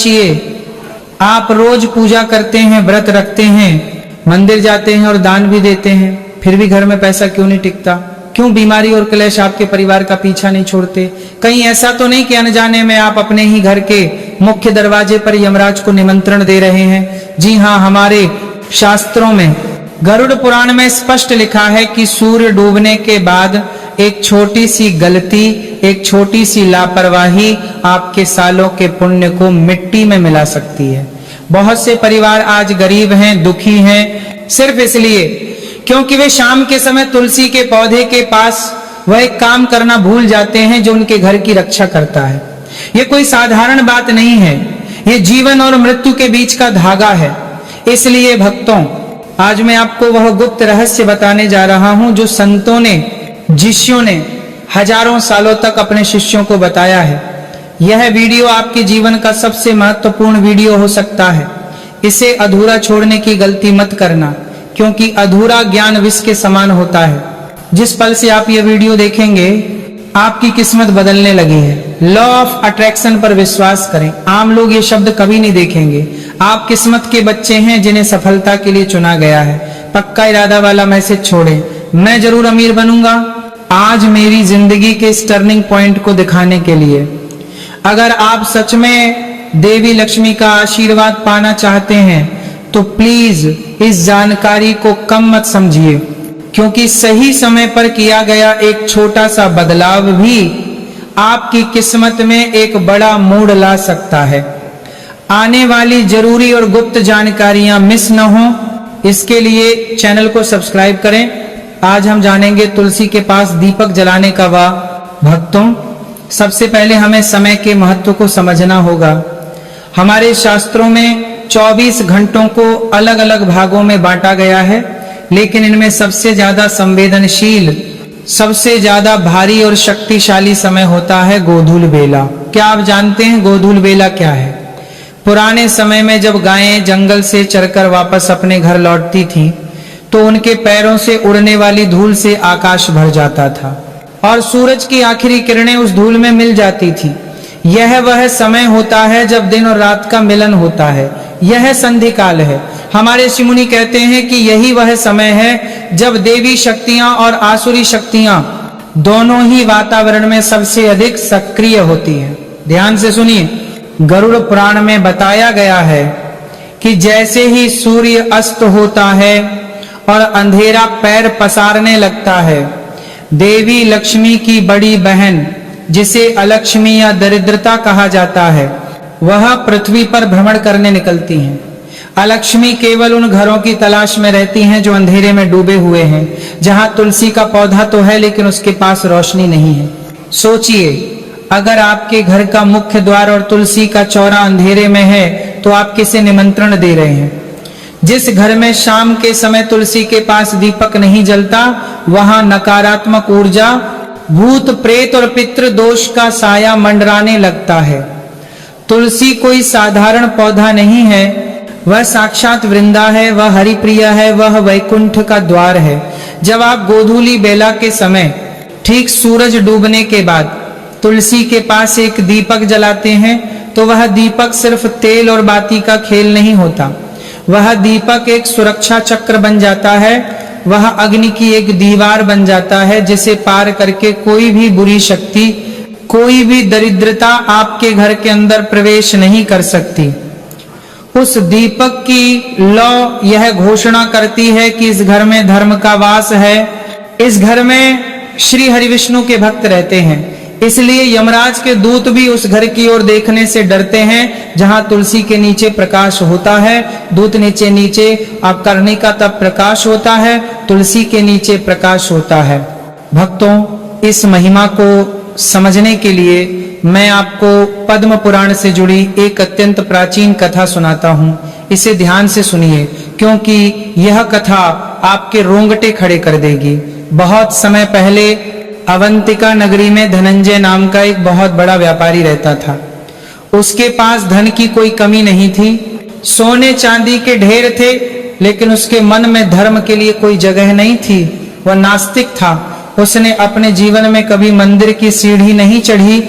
सोचिए, आप रोज पूजा करते हैं, व्रत रखते हैं, मंदिर जाते हैं और दान भी देते हैं, फिर भी घर में पैसा क्यों नहीं टिकता? क्यों बीमारी और क्लेश आपके परिवार का पीछा नहीं छोड़ते? कहीं ऐसा तो नहीं कि अनजाने में आप अपने ही घर के मुख्य दरवाजे पर यमराज को निमंत्रण दे रहे हैं? जी हाँ, हमारे शास्त्रों में गरुड़ पुराण में स्पष्ट लिखा है कि सूर्य डूबने के बाद एक छोटी सी गलती, एक छोटी सी लापरवाही आपके सालों के पुण्य को मिट्टी में मिला सकती है। बहुत से परिवार आज गरीब हैं, दुखी हैं, सिर्फ इसलिए क्योंकि वे शाम के समय तुलसी के पौधे के पास वह एक काम करना भूल जाते हैं जो उनके घर की रक्षा करता है। यह कोई साधारण बात नहीं है, यह जीवन और मृत्यु के बीच का धागा है। इसलिए भक्तों, आज मैं आपको वह गुप्त रहस्य बताने जा रहा हूं जो संतों ने, ऋषियों ने हजारों सालों तक अपने शिष्यों को बताया है। यह वीडियो आपके जीवन का सबसे महत्वपूर्ण वीडियो हो सकता है। इसे अधूरा छोड़ने की गलती मत करना, क्योंकि अधूरा ज्ञान विष के समान होता है। जिस पल से आप यह वीडियो देखेंगे, आपकी किस्मत बदलने लगी है। लॉ ऑफ अट्रैक्शन पर विश्वास करें। आम लोग ये शब्द कभी नहीं देखेंगे। आप किस्मत के बच्चे हैं जिन्हें सफलता के लिए चुना गया है। पक्का इरादा वाला मैसेज छोड़ें, मैं जरूर अमीर बनूंगा, आज मेरी जिंदगी के इस टर्निंग पॉइंट को दिखाने के लिए। अगर आप सच में देवी लक्ष्मी का आशीर्वाद पाना चाहते हैं तो प्लीज इस जानकारी को कम मत समझिए, क्योंकि सही समय पर किया गया एक छोटा सा बदलाव भी आपकी किस्मत में एक बड़ा मोड़ ला सकता है। आने वाली जरूरी और गुप्त जानकारियां मिस न हो, इसके लिए चैनल को सब्सक्राइब करें। आज हम जानेंगे तुलसी के पास दीपक जलाने का वाह। भक्तों, सबसे पहले हमें समय के महत्व को समझना होगा। हमारे शास्त्रों में 24 घंटों को अलग अलग भागों में बांटा गया है, लेकिन इनमें सबसे ज्यादा संवेदनशील, सबसे ज्यादा भारी और शक्तिशाली समय होता है गोधूल बेला। क्या आप जानते हैं गोधूल बेला क्या है? पुराने समय में जब गायें जंगल से चरकर वापस अपने घर लौटती थीं, तो उनके पैरों से उड़ने वाली धूल से आकाश भर जाता था और सूरज की आखिरी किरणें उस धूल में मिल जाती थी। यह वह समय होता है जब दिन और रात का मिलन होता है। यह संधि काल है। हमारे ऋषि मुनि कहते हैं कि यही वह समय है जब देवी शक्तियां और आसुरी शक्तियां दोनों ही वातावरण में सबसे अधिक सक्रिय होती हैं। ध्यान से सुनिए, गरुड़ पुराण में बताया गया है कि जैसे ही सूर्य अस्त होता है और अंधेरा पैर पसारने लगता है, देवी लक्ष्मी की बड़ी बहन, जिसे अलक्ष्मी या दरिद्रता कहा जाता है, वह पृथ्वी पर भ्रमण करने निकलती हैं। अलक्ष्मी केवल उन घरों की तलाश में रहती हैं जो अंधेरे में डूबे हुए हैं, जहां तुलसी का पौधा तो है लेकिन उसके पास रोशनी नहीं है। सोचिए, अगर आपके घर का मुख्य द्वार और तुलसी का चौरा अंधेरे में है तो आप किसे निमंत्रण दे रहे हैं? जिस घर में शाम के समय तुलसी के पास दीपक नहीं जलता, वहां नकारात्मक ऊर्जा, भूत प्रेत और पितृ दोष का साया मंडराने लगता है। तुलसी कोई साधारण पौधा नहीं है, वह साक्षात वृंदा है, वह हरिप्रिया है, वह वैकुंठ का द्वार है। जब आप गोधूली बेला के समय ठीक सूरज डूबने के बाद तुलसी के पास एक दीपक जलाते हैं, तो वह दीपक सिर्फ तेल और बाती का खेल नहीं होता। वह दीपक एक सुरक्षा चक्र बन जाता है, वह अग्नि की एक दीवार बन जाता है जिसे पार करके कोई भी बुरी शक्ति, कोई भी दरिद्रता आपके घर के अंदर प्रवेश नहीं कर सकती। उस दीपक की लौ यह घोषणा करती है कि इस घर में धर्म का वास है, इस घर में श्री हरि विष्णु के भक्त रहते हैं। इसलिए यमराज के दूत भी उस घर की ओर देखने से डरते हैं जहां तुलसी के नीचे प्रकाश होता है। दूत नीचे नीचे आप करने का तब प्रकाश होता है, तुलसी के नीचे प्रकाश होता है। भक्तों, इस महिमा को समझने के लिए मैं आपको पद्म पुराण से जुड़ी एक अत्यंत प्राचीन कथा सुनाता हूं। इसे ध्यान से सुनिए, क्योंकि यह कथा आपके रोंगटे खड़े कर देगी। बहुत समय पहले अवंतिका नगरी में धनंजय नाम का एक बहुत बड़ा व्यापारी रहता था। उसके पास धन की कोई कमी नहीं थी, सोने चांदी के ढेर थे, लेकिन उसके मन में धर्म के लिए कोई जगह नहीं थी। वह नास्तिक था। उसने अपने जीवन में कभी मंदिर की सीढ़ी नहीं चढ़ी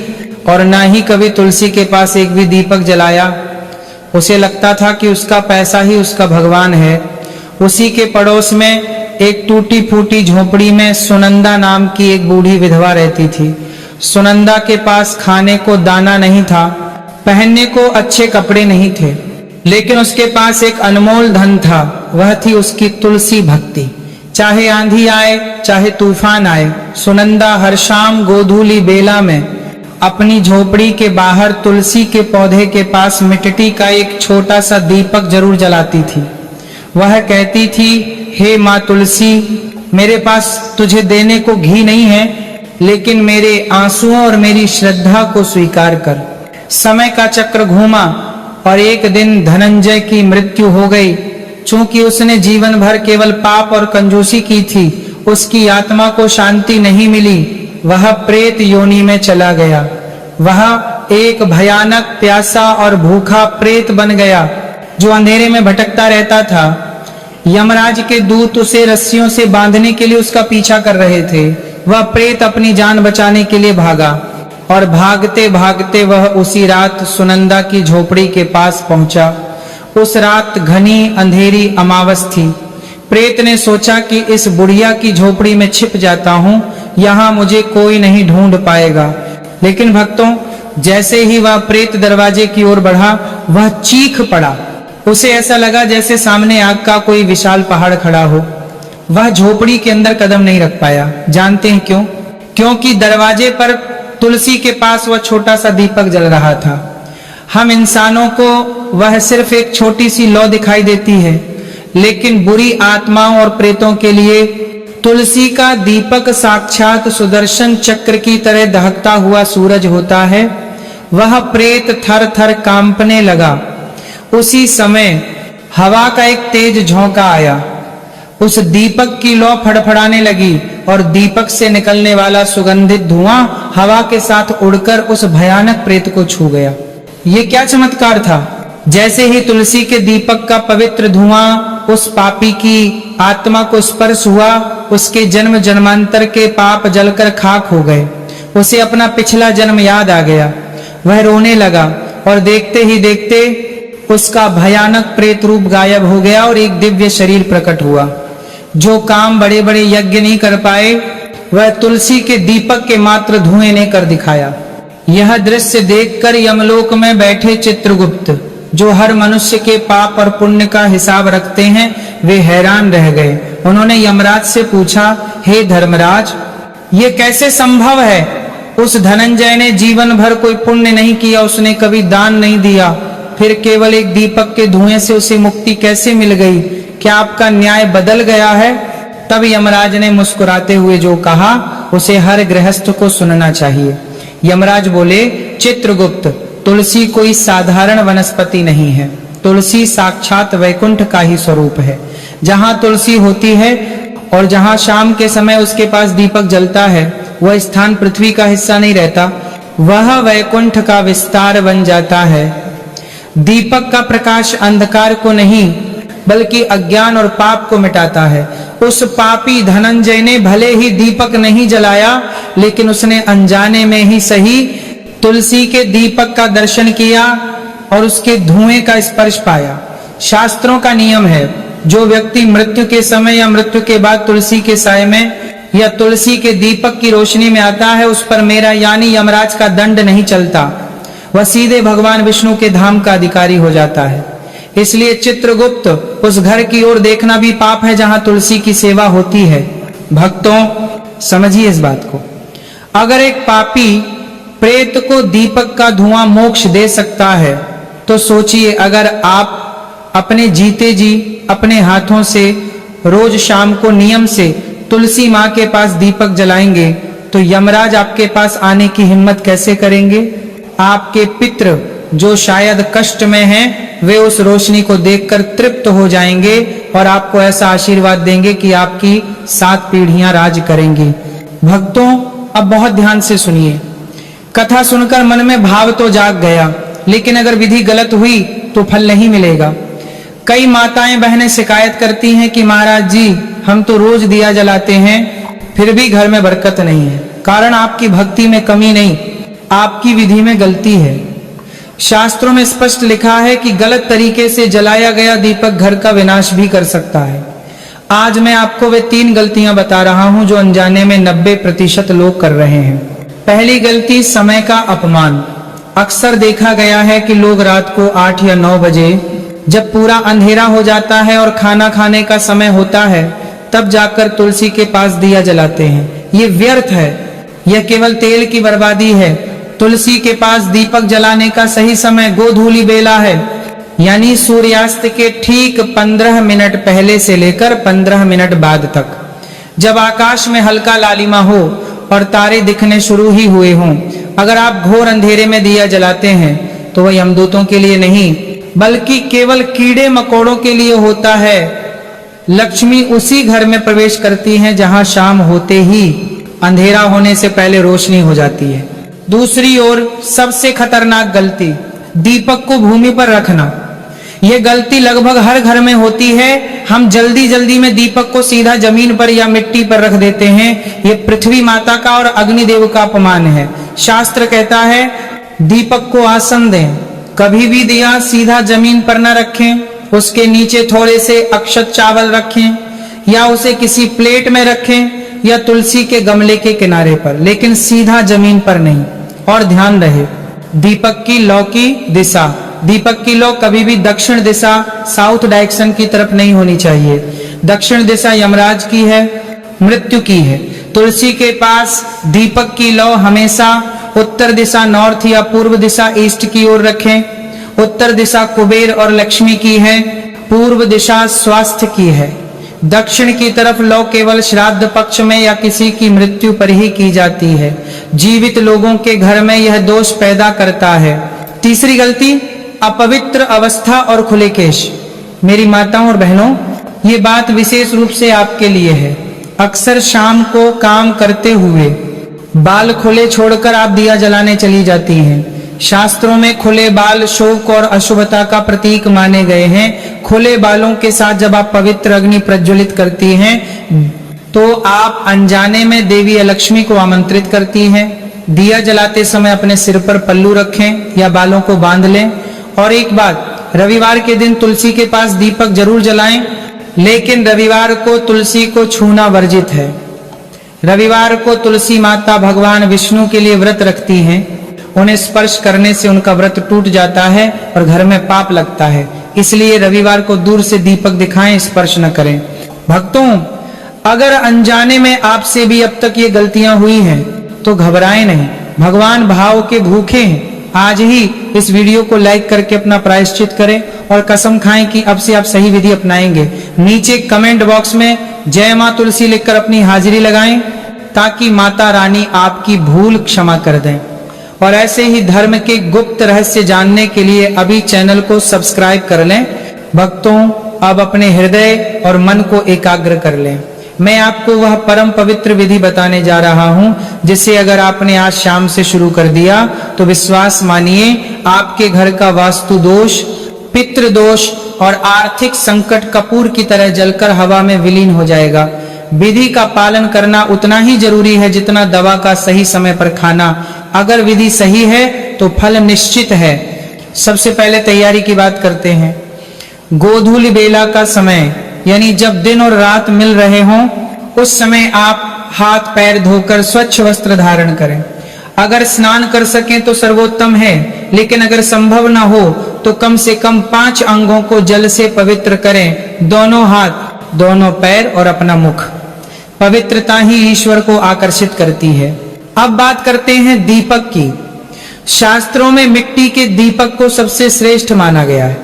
और ना ही कभी तुलसी के पास एक भी दीपक जलाया। उसे लगता था कि उसका पैसा ही उसका भगवान है। उसी के पड़ोस में एक टूटी फूटी झोपड़ी में सुनंदा नाम की एक बूढ़ी विधवा रहती थी। सुनंदा के पास खाने को दाना नहीं था, पहनने को अच्छे कपड़े नहीं थे, लेकिन उसके पास एक अनमोल धन था, वह थी उसकी तुलसी भक्ति। चाहे आंधी आए, चाहे तूफान आए, सुनंदा हर शाम गोधूली बेला में अपनी झोपड़ी के बाहर तुलसी के पौधे के पास मिट्टी का एक छोटा सा दीपक जरूर जलाती थी। वह कहती थी, हे माँ तुलसी, मेरे पास तुझे देने को घी नहीं है, लेकिन मेरे आंसुओं और मेरी श्रद्धा को स्वीकार कर। समय का चक्र घूमा और एक दिन धनंजय की मृत्यु हो गई। चूंकि उसने जीवन भर केवल पाप और कंजूसी की थी, उसकी आत्मा को शांति नहीं मिली। वह प्रेत योनि में चला गया। वह एक भयानक प्यासा और भूखा प्रेत बन गया जो अंधेरे में भटकता रहता था। यमराज के दूत उसे रस्सियों से बांधने के लिए उसका पीछा कर रहे थे। वह प्रेत अपनी जान बचाने के लिए भागा और भागते भागते वह उसी रात सुनंदा की झोपड़ी के पास पहुंचा। उस रात घनी अंधेरी अमावस थी। प्रेत ने सोचा कि इस बुढ़िया की झोपड़ी में छिप जाता हूं, यहाँ मुझे कोई नहीं ढूंढ पाएगा। लेकिन भक्तों, जैसे ही वह प्रेत दरवाजे की ओर बढ़ा, वह चीख पड़ा। उसे ऐसा लगा जैसे सामने आग का कोई विशाल पहाड़ खड़ा हो। वह झोपड़ी के अंदर कदम नहीं रख पाया। जानते हैं क्यों? क्योंकि दरवाजे पर तुलसी के पास वह छोटा सा दीपक जल रहा था। हम इंसानों को वह सिर्फ एक छोटी सी लौ दिखाई देती है, लेकिन बुरी आत्माओं और प्रेतों के लिए तुलसी का दीपक साक्षात सुदर्शन चक्र की तरह दहकता हुआ सूरज होता है। वह प्रेत थर थर कांपने लगा। उसी समय हवा का एक तेज झोंका आया। उस दीपक की लौ फड़फड़ाने लगी और दीपक से निकलने वाला सुगंधित धुआं हवा के साथ उड़कर उस भयानक प्रेत को छू गया। ये क्या चमत्कार था! जैसे ही तुलसी के दीपक का पवित्र धुआं उस पापी की आत्मा को स्पर्श हुआ, उसके जन्म जन्मांतर के पाप जलकर खाक हो गए। उसे अपना पिछला जन्म याद आ गया। वह रोने लगा और देखते ही देखते उसका भयानक प्रेत रूप गायब हो गया और एक दिव्य शरीर प्रकट हुआ। जो काम बड़े बड़े यज्ञ नहीं कर पाए, वह तुलसी के दीपक के मात्र धुएं ने कर दिखाया। यह दृश्य देखकर यमलोक में बैठे चित्रगुप्त, जो हर मनुष्य के पाप और पुण्य का हिसाब रखते हैं, वे हैरान रह गए। उन्होंने यमराज से पूछा, हे धर्मराज, ये कैसे संभव है? उस धनंजय ने जीवन भर कोई पुण्य नहीं किया, उसने कभी दान नहीं दिया, फिर केवल एक दीपक के धुएं से उसे मुक्ति कैसे मिल गई? क्या आपका न्याय बदल गया है? तब यमराज ने मुस्कुराते हुए जो कहा, उसे हर गृहस्थ को सुनना चाहिए। यमराज बोले, चित्रगुप्त, तुलसी कोई साधारण वनस्पति नहीं है। तुलसी साक्षात वैकुंठ का ही स्वरूप है। जहां तुलसी होती है और जहां शाम के समय उसके पास दीपक जलता है, वह स्थान पृथ्वी का हिस्सा नहीं रहता, वह वैकुंठ का विस्तार बन जाता है। दीपक का प्रकाश अंधकार को नहीं, बल्कि अज्ञान और पाप को मिटाता है। उस पापी धनंजय ने भले ही दीपक नहीं जलाया, लेकिन उसने अनजाने में ही सही तुलसी के दीपक का दर्शन किया और उसके धुएं का स्पर्श पाया। शास्त्रों का नियम है, जो व्यक्ति मृत्यु के समय या मृत्यु के बाद तुलसी के साए में या तुलसी के दीपक की रोशनी में आता है, उस पर मेरा यानी यमराज का दंड नहीं चलता। वह सीधे भगवान विष्णु के धाम का अधिकारी हो जाता है। इसलिए चित्रगुप्त, उस घर की ओर देखना भी पाप है जहां तुलसी की सेवा होती है। भक्तों, समझिए इस बात को। अगर एक पापी प्रेत को दीपक का धुआं मोक्ष दे सकता है, तो सोचिए अगर आप अपने जीते जी अपने हाथों से रोज शाम को नियम से तुलसी माँ के पास दीपक जलाएंगे, तो यमराज आपके पास आने की हिम्मत कैसे करेंगे? आपके पितृ जो शायद कष्ट में हैं, वे उस रोशनी को देखकर तृप्त हो जाएंगे और आपको ऐसा आशीर्वाद देंगे कि आपकी 7 पीढ़ियां राज करेंगी। भक्तों, अब बहुत ध्यान से सुनिए। कथा सुनकर मन में भाव तो जाग गया, लेकिन अगर विधि गलत हुई तो फल नहीं मिलेगा। कई माताएं बहनें शिकायत करती हैं कि महाराज जी, हम तो रोज दिया जलाते हैं, फिर भी घर में बरकत नहीं है। कारण आपकी भक्ति में कमी नहीं, आपकी विधि में गलती है। शास्त्रों में स्पष्ट लिखा है कि गलत तरीके से जलाया गया दीपक घर का विनाश भी कर सकता है। आज मैं आपको वे 3 गलतियां बता रहा हूं जो अनजाने में 90% लोग कर रहे हैं। पहली गलती, समय का अपमान। अक्सर देखा गया है कि लोग रात को 8 या 9 बजे जब पूरा अंधेरा हो जाता है और खाना खाने का समय होता है तब जाकर तुलसी के पास दिया जलाते हैं। ये व्यर्थ है, यह केवल तेल की बर्बादी है। तुलसी के पास दीपक जलाने का सही समय गोधूली बेला है, यानी सूर्यास्त के ठीक 15 मिनट पहले से लेकर 15 मिनट बाद तक, जब आकाश में हल्का लालिमा हो और तारे दिखने शुरू ही हुए हों। अगर आप घोर अंधेरे में दिया जलाते हैं तो वह यमदूतों के लिए नहीं बल्कि केवल कीड़े मकोड़ों के लिए होता है। लक्ष्मी उसी घर में प्रवेश करती हैं जहां शाम होते ही अंधेरा होने से पहले रोशनी हो जाती है। दूसरी ओर सबसे खतरनाक गलती, दीपक को भूमि पर रखना। यह गलती लगभग हर घर में होती है। हम जल्दी जल्दी में दीपक को सीधा जमीन पर या मिट्टी पर रख देते हैं। यह पृथ्वी माता का और अग्निदेव का अपमान है। शास्त्र कहता है दीपक को आसन दें, कभी भी दिया सीधा जमीन पर न रखें, उसके नीचे थोड़े से अक्षत चावल रखें या उसे किसी प्लेट में रखें या तुलसी के गमले के किनारे पर, लेकिन सीधा जमीन पर नहीं। और ध्यान रहे दीपक की लौ की दिशा, दीपक की लौ कभी भी दक्षिण दिशा साउथ डायरेक्शन की तरफ नहीं होनी चाहिए। दक्षिण दिशा यमराज की है, मृत्यु की है। तुलसी के पास दीपक की लौ हमेशा उत्तर दिशा नॉर्थ या पूर्व दिशा ईस्ट की ओर रखें। उत्तर दिशा कुबेर और लक्ष्मी की है, पूर्व दिशा स्वास्थ्य की है। दक्षिण की तरफ लौ केवल श्राद्ध पक्ष में या किसी की मृत्यु पर ही की जाती है। जीवित लोगों के घर में यह दोष पैदा करता है। तीसरी गलती, अपवित्र अवस्था और खुले केश। मेरी माताओं और बहनों, ये बात विशेष रूप से आपके लिए है। अक्सर शाम को काम करते हुए बाल खुले छोड़कर आप दिया जलाने चली जाती हैं। शास्त्रों में खुले बाल शोक और अशुभता का प्रतीक माने गए हैं। खुले बालों के साथ जब आप पवित्र अग्नि प्रज्वलित करती हैं तो आप अनजाने में देवी लक्ष्मी को आमंत्रित करती हैं। दिया जलाते समय अपने सिर पर पल्लू रखें या बालों को बांध लें। और एक बात, रविवार के दिन तुलसी के पास दीपक जरूर जलाएं, लेकिन रविवार को तुलसी को छूना वर्जित है। रविवार को तुलसी माता भगवान विष्णु के लिए व्रत रखती हैं। उन्हें स्पर्श करने से उनका व्रत टूट जाता है और घर में पाप लगता है। इसलिए रविवार को दूर से दीपक दिखाएं, स्पर्श न करें। भक्तों, अगर अनजाने में आपसे भी अब तक ये गलतियां हुई हैं तो घबराएं नहीं। भगवान भाव के भूखे हैं। आज ही इस वीडियो को लाइक करके अपना प्रायश्चित करें और कसम खाएं कि अब से आप सही विधि अपनाएंगे। नीचे कमेंट बॉक्स में जय मां तुलसी लिखकर अपनी हाजिरी लगाएं ताकि माता रानी आपकी भूल क्षमा कर दें। और ऐसे ही धर्म के गुप्त रहस्य जानने के लिए अभी चैनल को सब्सक्राइब कर लें। भक्तों, अब अपने हृदय और मन को एकाग्र कर लें। मैं आपको वह परम पवित्र विधि बताने जा रहा हूं जिसे अगर आपने आज शाम से शुरू कर दिया तो विश्वास मानिए आपके घर का वास्तु दोष, पितृ दोष और आर्थिक संकट कपूर की तरह जलकर हवा में विलीन हो जाएगा। विधि का पालन करना उतना ही जरूरी है जितना दवा का सही समय पर खाना। अगर विधि सही है तो फल निश्चित है। सबसे पहले तैयारी की बात करते हैं। गोधूली बेला का समय, यानी जब दिन और रात मिल रहे हों, उस समय आप हाथ पैर धोकर स्वच्छ वस्त्र धारण करें। अगर स्नान कर सकें तो सर्वोत्तम है, लेकिन अगर संभव ना हो तो कम से कम 5 अंगों को जल से पवित्र करें। दोनों हाथ, दोनों पैर और अपना मुख। पवित्रता ही ईश्वर को आकर्षित करती है। अब बात करते हैं दीपक की। शास्त्रों में मिट्टी के दीपक को सबसे श्रेष्ठ माना गया है।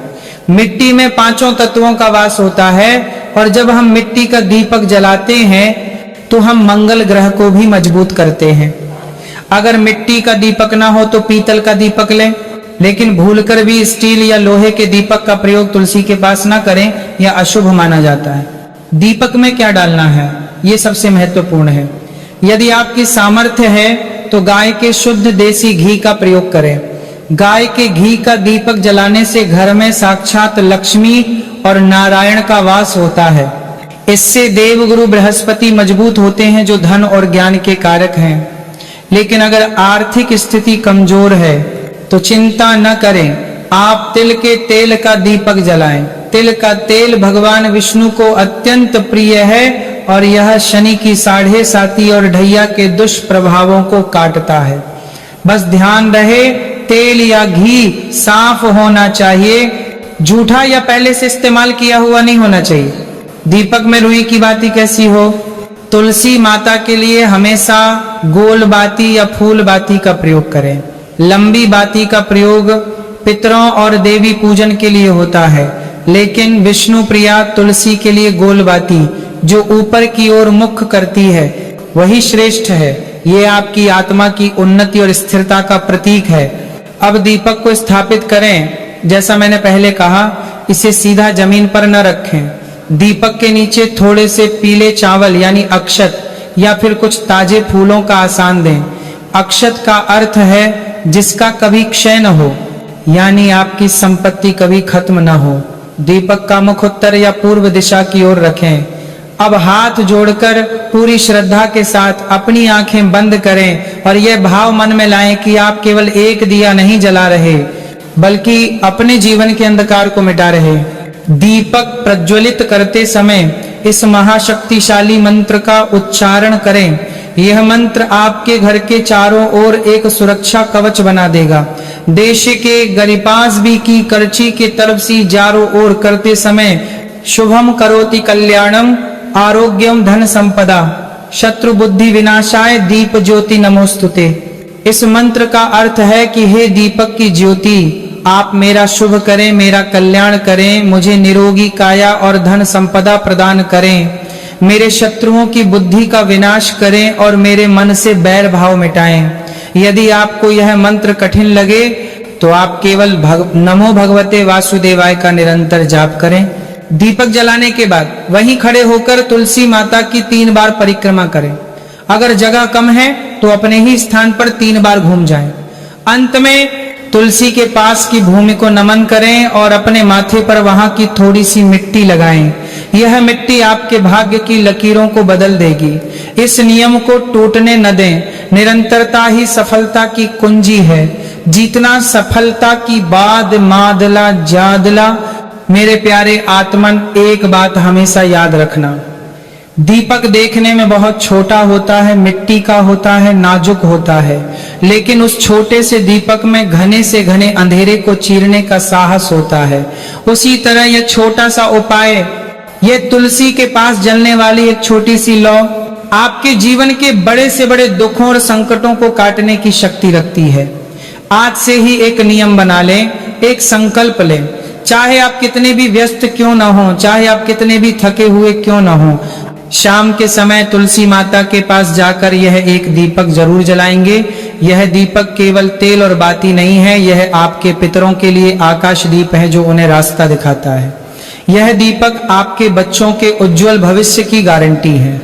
मिट्टी में 5 तत्वों का वास होता है और जब हम मिट्टी का दीपक जलाते हैं तो हम मंगल ग्रह को भी मजबूत करते हैं। अगर मिट्टी का दीपक ना हो तो पीतल का दीपक लें, लेकिन भूलकर भी स्टील या लोहे के दीपक का प्रयोग तुलसी के पास ना करें, यह अशुभ माना जाता है। दीपक में क्या डालना है, ये सबसे महत्वपूर्ण है। यदि आपकी सामर्थ्य है तो गाय के शुद्ध देसी घी का प्रयोग करें। गाय के घी का दीपक जलाने से घर में साक्षात लक्ष्मी और नारायण का वास होता है। इससे देवगुरु बृहस्पति मजबूत होते हैं जो धन और ज्ञान के कारक हैं। लेकिन अगर आर्थिक स्थिति कमजोर है तो चिंता न करें, आप तिल के तेल का दीपक जलाएं। तिल का तेल भगवान विष्णु को अत्यंत प्रिय है और यह शनि की 7.5 और ढैया के दुष्प्रभावों को काटता है। बस ध्यान रहे, तेल या घी साफ होना चाहिए, जूठा या पहले से इस्तेमाल किया हुआ नहीं होना चाहिए। दीपक में रुई की बाती कैसी हो? तुलसी माता के लिए हमेशा गोल बाती या फूल बाती का प्रयोग करें। लंबी बाती का प्रयोग पितरों और देवी पूजन के लिए होता है, लेकिन विष्णु प्रिया तुलसी के लिए गोल बाती जो ऊपर की ओर मुख करती है वही श्रेष्ठ है। ये आपकी आत्मा की उन्नति और स्थिरता का प्रतीक है। अब दीपक को स्थापित करें। जैसा मैंने पहले कहा, इसे सीधा जमीन पर न रखें। दीपक के नीचे थोड़े से पीले चावल यानी अक्षत या फिर कुछ ताजे फूलों का आसान दें। अक्षत का अर्थ है जिसका कभी क्षय न हो, यानी आपकी संपत्ति कभी खत्म न हो। दीपक का मुख उत्तर या पूर्व दिशा की ओर रखें। अब हाथ जोड़कर पूरी श्रद्धा के साथ अपनी आंखें बंद करें और यह भाव मन में लाएं कि आप केवल एक दिया नहीं जला रहे, बल्कि अपने जीवन के अंधकार को मिटा रहे। दीपक प्रज्वलित करते समय इस महाशक्तिशाली मंत्र का उच्चारण करें। यह मंत्र आपके घर के चारों ओर एक सुरक्षा कवच बना देगा। देश के गरिपास भी की करची के तरफ से चारों ओर करते समय शुभम करोति कल्याणम आरोग्यम धन संपदा शत्रु बुद्धि विनाशाय दीप ज्योति नमोस्तुते। इस मंत्र का अर्थ है कि हे दीपक की ज्योति, आप मेरा शुभ करें, मेरा कल्याण करें, मुझे निरोगी काया और धन संपदा प्रदान करें, मेरे शत्रुओं की बुद्धि का विनाश करें और मेरे मन से बैर भाव मिटाएं। यदि आपको यह मंत्र कठिन लगे तो आप केवल नमो भगवते वासुदेवाय का निरंतर जाप करें। दीपक जलाने के बाद वहीं खड़े होकर तुलसी माता की 3 बार परिक्रमा करें। अगर जगह कम है तो अपने ही स्थान पर 3 बार घूम जाएं। अंत में तुलसी के पास की भूमि को नमन करें और अपने माथे पर वहां की थोड़ी सी मिट्टी लगाएं। यह मिट्टी आपके भाग्य की लकीरों को बदल देगी। इस नियम को टूटने न दें। निरंतरता ही सफलता की कुंजी है। जीतना सफलता की बाद मादला जादला। मेरे प्यारे आत्मन, एक बात हमेशा याद रखना, दीपक देखने में बहुत छोटा होता है, मिट्टी का होता है, नाजुक होता है, लेकिन उस छोटे से दीपक में घने से घने अंधेरे को चीरने का साहस होता है। उसी तरह यह छोटा सा उपाय, यह तुलसी के पास जलने वाली एक छोटी सी लौ आपके जीवन के बड़े से बड़े दुखों और संकटों को काटने की शक्ति रखती है। आज से ही एक नियम बना लें, एक संकल्प लें। चाहे आप कितने भी व्यस्त क्यों न हो, चाहे आप कितने भी थके हुए क्यों न हो, शाम के समय तुलसी माता के पास जाकर यह एक दीपक जरूर जलाएंगे। यह दीपक केवल तेल और बाती नहीं है, यह आपके पितरों के लिए आकाश दीप है जो उन्हें रास्ता दिखाता है। यह दीपक आपके बच्चों के उज्जवल भविष्य की गारंटी है।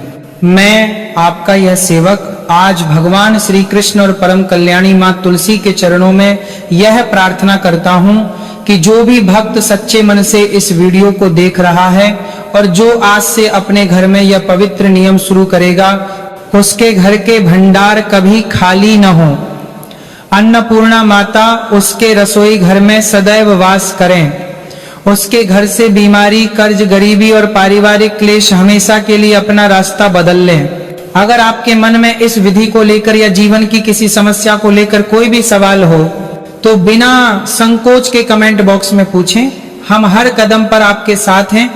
मैं आपका यह सेवक आज भगवान श्री कृष्ण और परम कल्याणी मां तुलसी के चरणों में यह प्रार्थना करता हूं कि जो भी भक्त सच्चे मन से इस वीडियो को देख रहा है और जो आज से अपने घर में यह पवित्र नियम शुरू करेगा, उसके घर के भंडार कभी खाली न हो। अन्नपूर्णा माता उसके रसोई घर में सदैव वास करें। उसके घर से बीमारी, कर्ज, गरीबी और पारिवारिक क्लेश हमेशा के लिए अपना रास्ता बदल लें। अगर आपके मन में इस विधि को लेकर या जीवन की किसी समस्या को लेकर कोई भी सवाल हो तो बिना संकोच के कमेंट बॉक्स में पूछें। हम हर कदम पर आपके साथ हैं।